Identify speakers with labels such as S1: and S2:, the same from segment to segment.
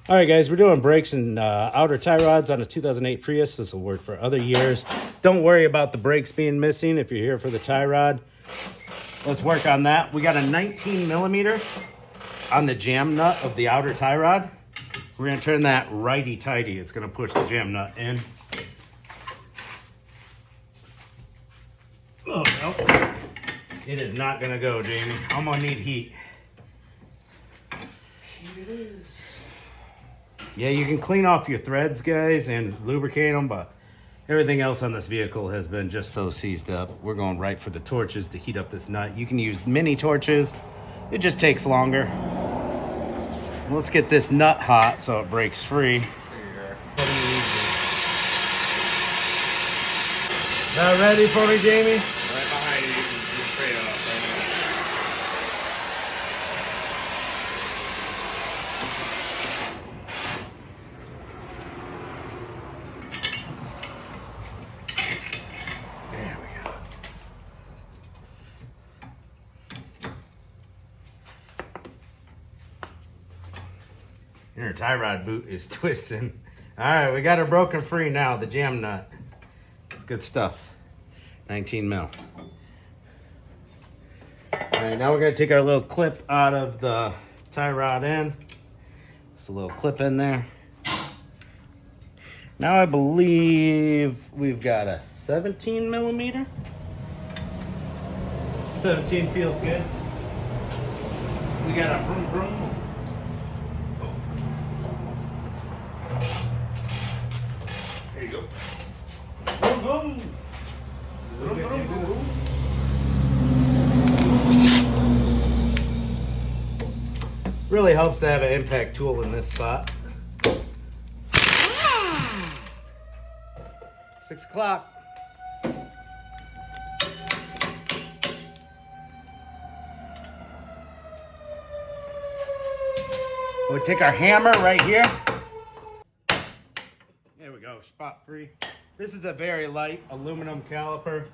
S1: All right, guys, we're doing brakes and outer tie rods on a 2008 Prius. This will work for other years. Don't worry about the brakes being missing if you're here for the tie rod. Let's work on that. We got a 19 millimeter on the jam nut of the outer tie rod. We're going to turn that righty-tighty. It's going to push the jam nut in. Oh, no. It is not going to go, Jamie. I'm going to need heat. Here it is. Yeah, you can clean off your threads, guys, and lubricate them, but everything else on this vehicle has been just so seized up. We're going right for the torches to heat up this nut. You can use mini torches. It just takes longer. Let's get this nut hot so it breaks free. Not ready for me, Jamie?
S2: Right behind you, you can straight up
S1: There we go. Your tie rod boot is twisting. All right, we got her broken free now, the jam nut. It's good stuff. 19 mil. All right, now we're gonna take our little clip out of the tie rod end. Just a little clip in there. Now I believe we've got a 17 millimeter. 17 feels good. We got a vroom vroom.
S2: there you go.
S1: Vroom vroom. Vroom vroom vroom. Really helps to have an impact tool in this spot. 6 o'clock. We'll take our hammer right here. There we go, spot free. This is a very light aluminum caliper.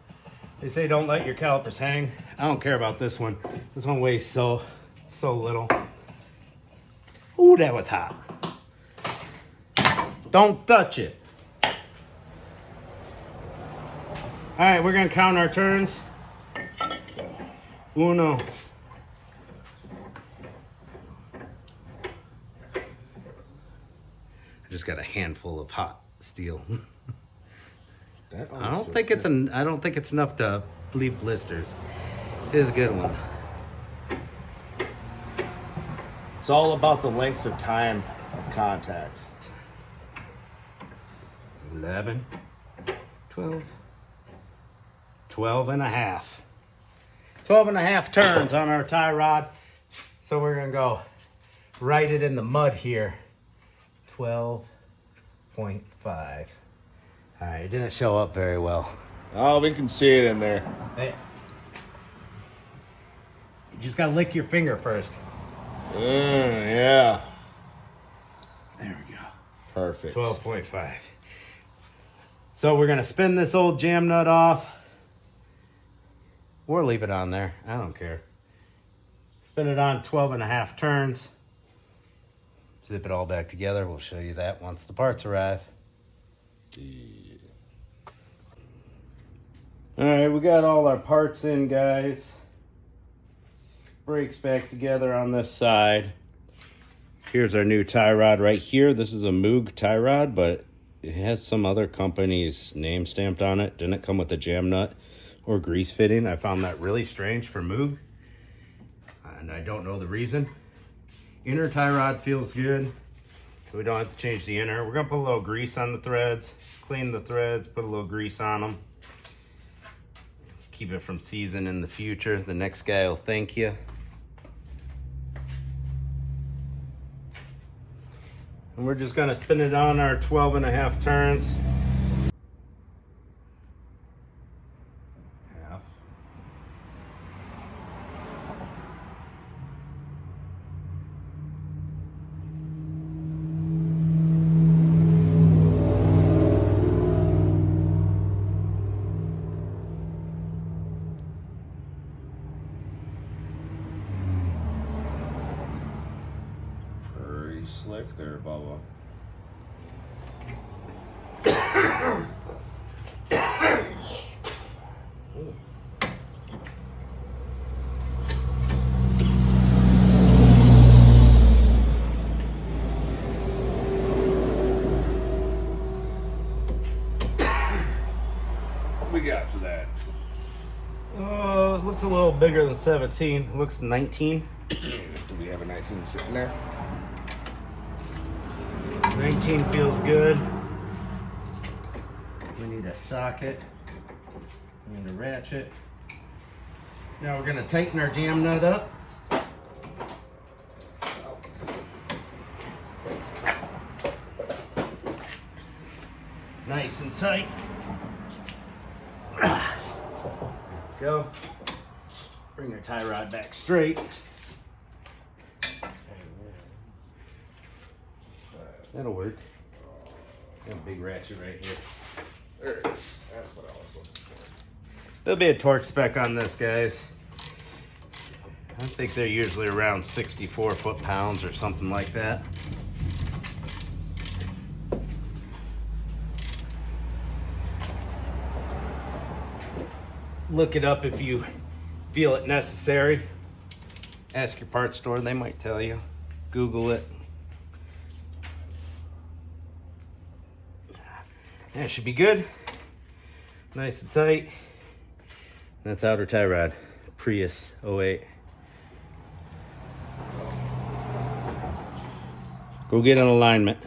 S1: They say don't let your calipers hang. I don't care about this one. This one weighs so little. Ooh, that was hot. Don't touch it. All right, we're gonna count our turns. Uno. I just got a handful of hot steel. I don't think it's enough to leave blisters. It is a good one.
S3: It's all about the length of time of contact.
S1: 11, 12, 12 and a half. 12 and a half turns on our tie rod. So we're gonna go write it in the mud here. 12.5. All right, it didn't show up very well.
S3: Oh, we can see it in there.
S1: Hey, you just gotta lick your finger first.
S3: Yeah.
S1: There we go.
S3: Perfect.
S1: 12.5. So we're gonna spin this old jam nut off. Or leave it on there. I don't care. Spin it on 12 and a half turns. Zip it all back together. We'll show you that once the parts arrive. All right, we got all our parts in, guys. Brakes back together on this side. Here's our new tie rod right here. This is a Moog tie rod, but it has some other company's name stamped on it. Didn't come with a jam nut or grease fitting. I found that really strange for Moog, and I don't know the reason. Inner tie rod feels good, so we don't have to change the inner. We're gonna put a little grease on the threads, clean the threads, put a little grease on them. Keep it from seizing in the future. The next guy will thank you. And we're just gonna spin it on our 12 and a half turns. Half.
S3: slick there, Bubba.
S2: What we got for that?
S1: Oh, it looks a little bigger than 17. It looks 19.
S3: Do we have a 19 sitting there?
S1: 19 feels good. We need a socket. We need a ratchet. Now we're gonna tighten our jam nut up. Nice and tight. Go. Bring our tie rod back straight. That'll work. Got a big ratchet right here.
S2: There it is. That's what I was looking for.
S1: There'll be a torque spec on this, guys. I think they're usually around 64 foot-pounds or something like that. Look it up if you feel it necessary. Ask your parts store, they might tell you. Google it. Yeah, it should be good. Nice and tight. That's outer tie rod. Prius 08. Go get an alignment.